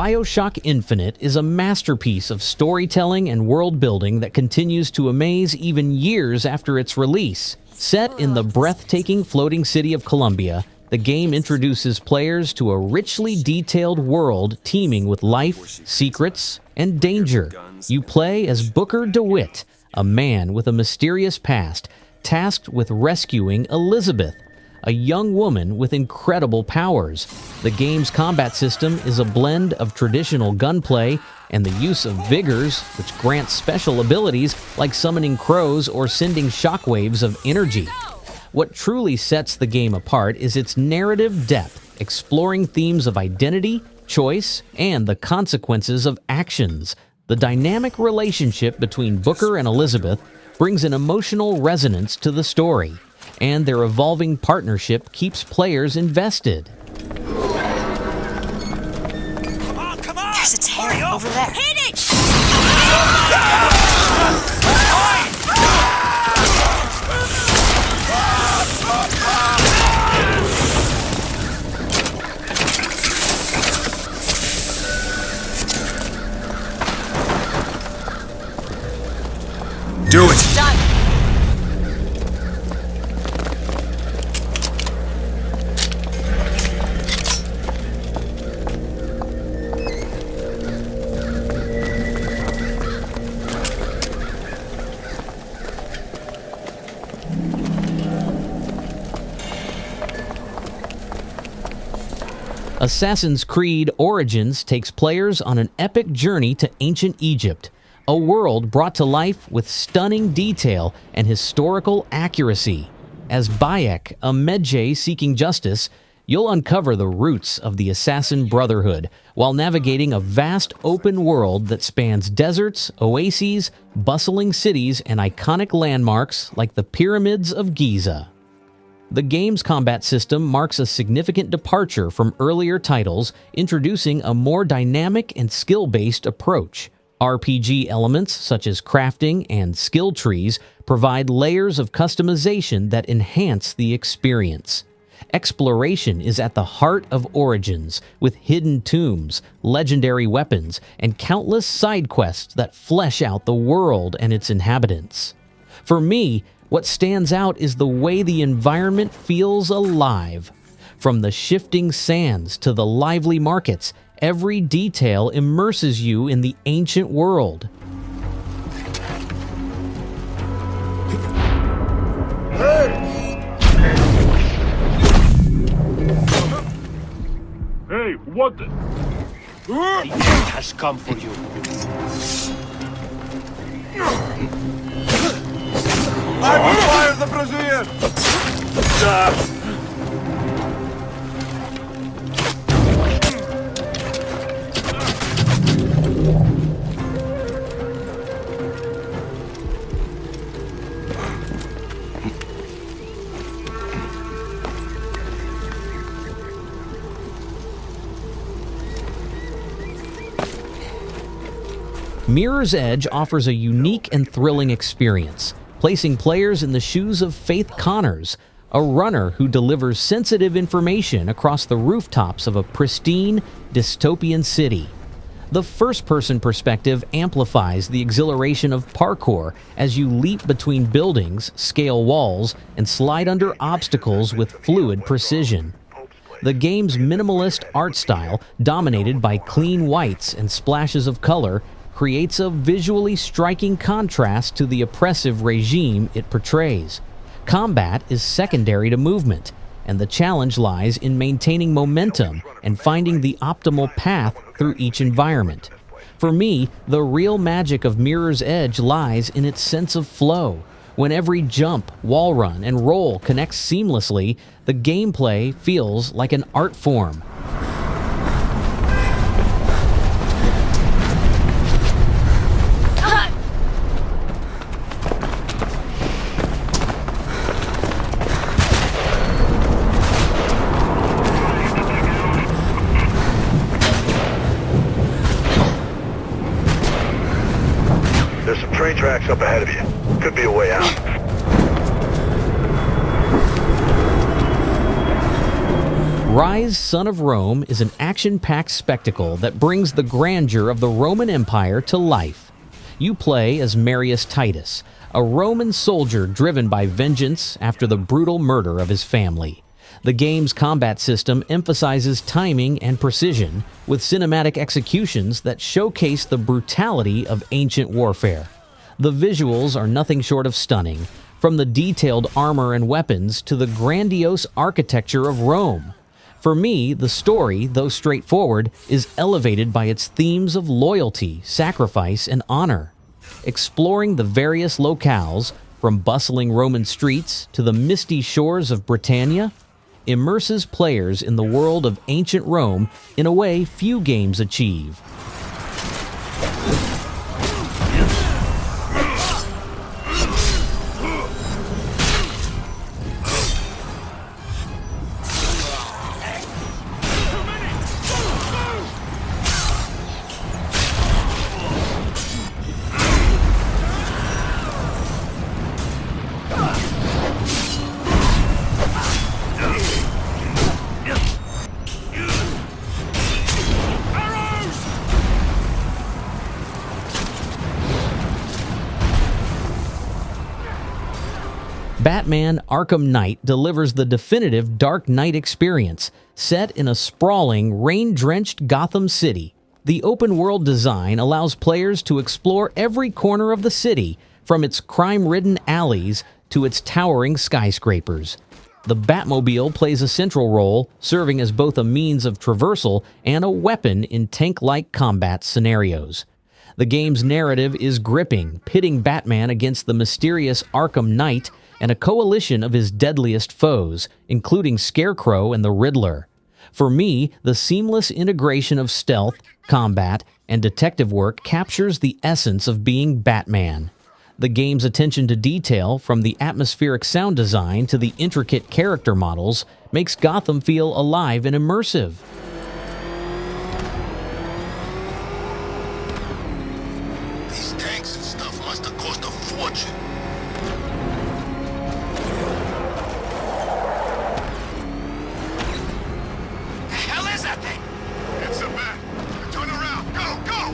BioShock Infinite is a masterpiece of storytelling and world-building that continues to amaze even years after its release. Set in the breathtaking floating city of Columbia, the game introduces players to a richly detailed world teeming with life, secrets, and danger. You play as Booker DeWitt, a man with a mysterious past, tasked with rescuing Elizabeth, a young woman with incredible powers. The game's combat system is a blend of traditional gunplay and the use of vigors, which grants special abilities like summoning crows or sending shockwaves of energy. What truly sets the game apart is its narrative depth, exploring themes of identity, choice, and the consequences of actions. The dynamic relationship between Booker and Elizabeth brings an emotional resonance to the story, and their evolving partnership keeps players invested. Come on! There's a tear over there. Hit it! Do it! Done. Assassin's Creed Origins takes players on an epic journey to ancient Egypt, a world brought to life with stunning detail and historical accuracy. As Bayek, a Medjay seeking justice, you'll uncover the roots of the Assassin Brotherhood while navigating a vast open world that spans deserts, oases, bustling cities, and iconic landmarks like the Pyramids of Giza. The game's combat system marks a significant departure from earlier titles, introducing a more dynamic and skill-based approach. RPG elements such as crafting and skill trees provide layers of customization that enhance the experience. Exploration is at the heart of Origins, with hidden tombs, legendary weapons, and countless side quests that flesh out the world and its inhabitants. For me, what stands out is the way the environment feels alive. From the shifting sands to the lively markets, every detail immerses you in the ancient world. Hey, what the? The end has come for you. I will fire the Brazilian! Mirror's Edge offers a unique and thrilling experience, placing players in the shoes of Faith Connors, a runner who delivers sensitive information across the rooftops of a pristine, dystopian city. The first-person perspective amplifies the exhilaration of parkour as you leap between buildings, scale walls, and slide under obstacles with fluid precision. The game's minimalist art style, dominated by clean whites and splashes of color, creates a visually striking contrast to the oppressive regime it portrays. Combat is secondary to movement, and the challenge lies in maintaining momentum and finding the optimal path through each environment. For me, the real magic of Mirror's Edge lies in its sense of flow. When every jump, wall run, and roll connects seamlessly, the gameplay feels like an art form. There's some train tracks up ahead of you. Could be a way out. Ryse, Son of Rome is an action-packed spectacle that brings the grandeur of the Roman Empire to life. You play as Marius Titus, a Roman soldier driven by vengeance after the brutal murder of his family. The game's combat system emphasizes timing and precision, with cinematic executions that showcase the brutality of ancient warfare. The visuals are nothing short of stunning, from the detailed armor and weapons to the grandiose architecture of Rome. For me, the story, though straightforward, is elevated by its themes of loyalty, sacrifice, and honor. Exploring the various locales, from bustling Roman streets to the misty shores of Britannia, immerses players in the world of ancient Rome in a way few games achieve. Batman Arkham Knight delivers the definitive Dark Knight experience, set in a sprawling, rain-drenched Gotham City. The open-world design allows players to explore every corner of the city, from its crime-ridden alleys to its towering skyscrapers. The Batmobile plays a central role, serving as both a means of traversal and a weapon in tank-like combat scenarios. The game's narrative is gripping, pitting Batman against the mysterious Arkham Knight and a coalition of his deadliest foes, including Scarecrow and the Riddler. For me, the seamless integration of stealth, combat, and detective work captures the essence of being Batman. The game's attention to detail, from the atmospheric sound design to the intricate character models, makes Gotham feel alive and immersive. These tanks and stuff must have cost a fortune. It's a bat. Turn around. Go, go!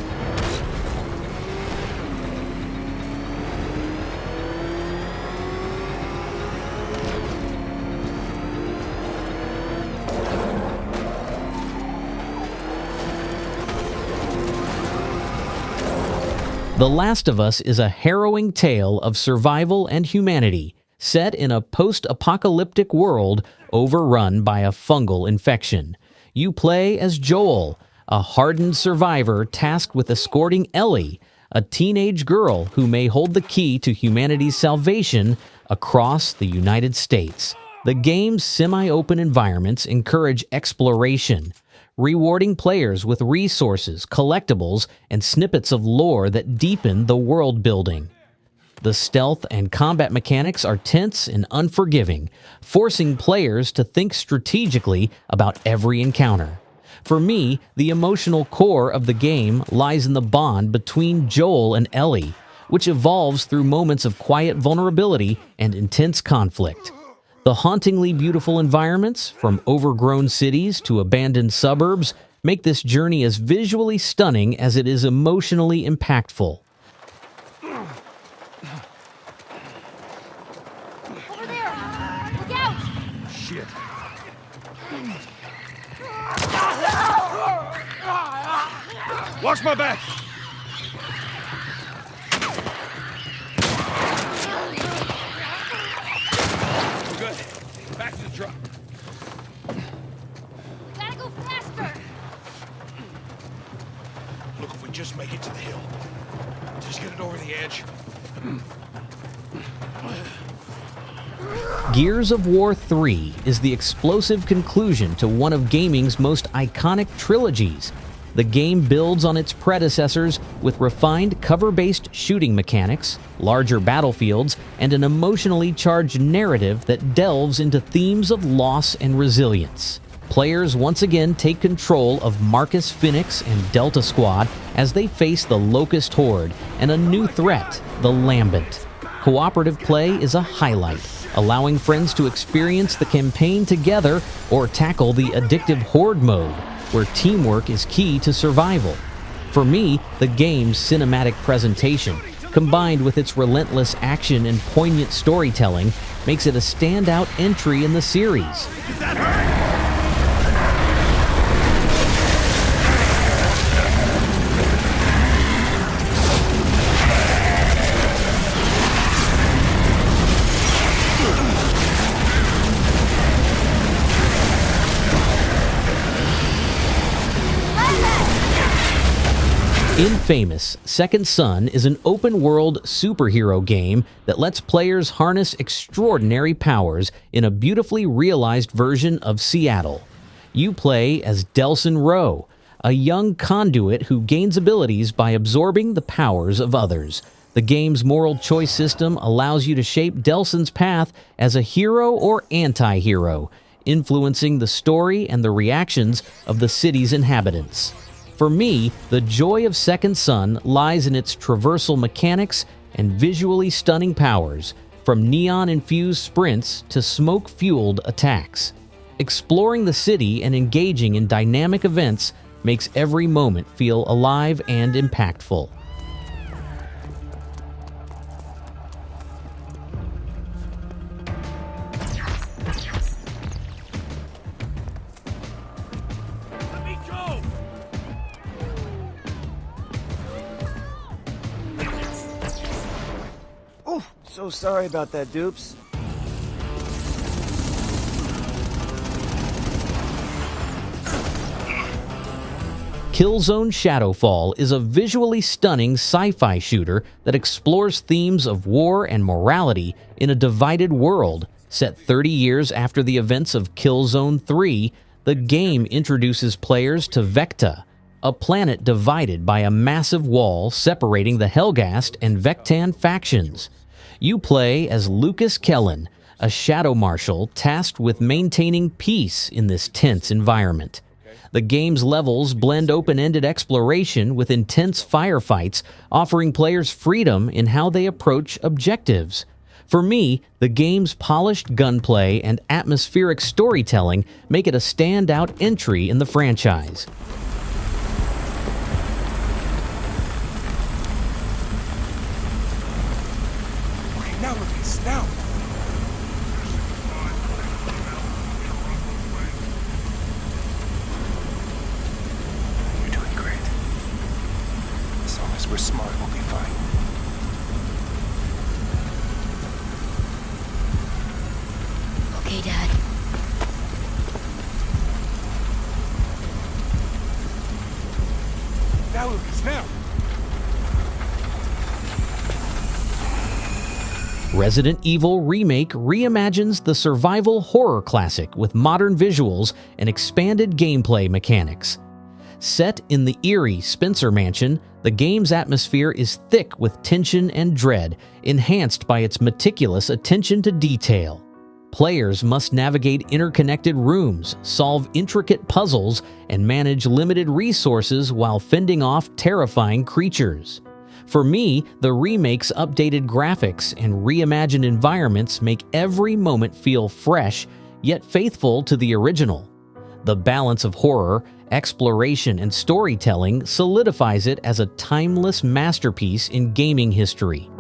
The Last of Us is a harrowing tale of survival and humanity, set in a post-apocalyptic world overrun by a fungal infection. You play as Joel, a hardened survivor tasked with escorting Ellie, a teenage girl who may hold the key to humanity's salvation across the United States. The game's semi-open environments encourage exploration, rewarding players with resources, collectibles, and snippets of lore that deepen the world building. The stealth and combat mechanics are tense and unforgiving, forcing players to think strategically about every encounter. For me, the emotional core of the game lies in the bond between Joel and Ellie, which evolves through moments of quiet vulnerability and intense conflict. The hauntingly beautiful environments, from overgrown cities to abandoned suburbs, make this journey as visually stunning as it is emotionally impactful. Over there! Look out! Shit. Watch my back! Good. Back to the truck. Gotta go faster! Look, if we just make it to the hill. Just get it over the edge. Gears of War 3 is the explosive conclusion to one of gaming's most iconic trilogies. The game builds on its predecessors with refined cover-based shooting mechanics, larger battlefields, and an emotionally charged narrative that delves into themes of loss and resilience. Players once again take control of Marcus Phoenix and Delta Squad as they face the Locust Horde and a new threat, the Lambent. Cooperative play is a highlight, allowing friends to experience the campaign together or tackle the addictive horde mode, where teamwork is key to survival. For me, the game's cinematic presentation, combined with its relentless action and poignant storytelling, makes it a standout entry in the series. Infamous Second Son is an open-world superhero game that lets players harness extraordinary powers in a beautifully realized version of Seattle. You play as Delson Rowe, a young conduit who gains abilities by absorbing the powers of others. The game's moral choice system allows you to shape Delson's path as a hero or anti-hero, influencing the story and the reactions of the city's inhabitants. For me, the joy of Second Son lies in its traversal mechanics and visually stunning powers, from neon-infused sprints to smoke-fueled attacks. Exploring the city and engaging in dynamic events makes every moment feel alive and impactful. Let me go! Oh, so sorry about that, dupes. Killzone Shadowfall is a visually stunning sci-fi shooter that explores themes of war and morality in a divided world. Set 30 years after the events of Killzone 3, the game introduces players to Vecta, a planet divided by a massive wall separating the Helghast and Vectan factions. You play as Lucas Kellen, a shadow marshal tasked with maintaining peace in this tense environment. The game's levels blend open-ended exploration with intense firefights, offering players freedom in how they approach objectives. For me, the game's polished gunplay and atmospheric storytelling make it a standout entry in the franchise. Okay, now Lucas, now! You're doing great. As long as we're smart, we'll be fine. Okay, Dad. Now Lucas, now! Resident Evil Remake reimagines the survival horror classic with modern visuals and expanded gameplay mechanics. Set in the eerie Spencer Mansion, the game's atmosphere is thick with tension and dread, enhanced by its meticulous attention to detail. Players must navigate interconnected rooms, solve intricate puzzles, and manage limited resources while fending off terrifying creatures. For me, the remake's updated graphics and reimagined environments make every moment feel fresh, yet faithful to the original. The balance of horror, exploration, and storytelling solidifies it as a timeless masterpiece in gaming history.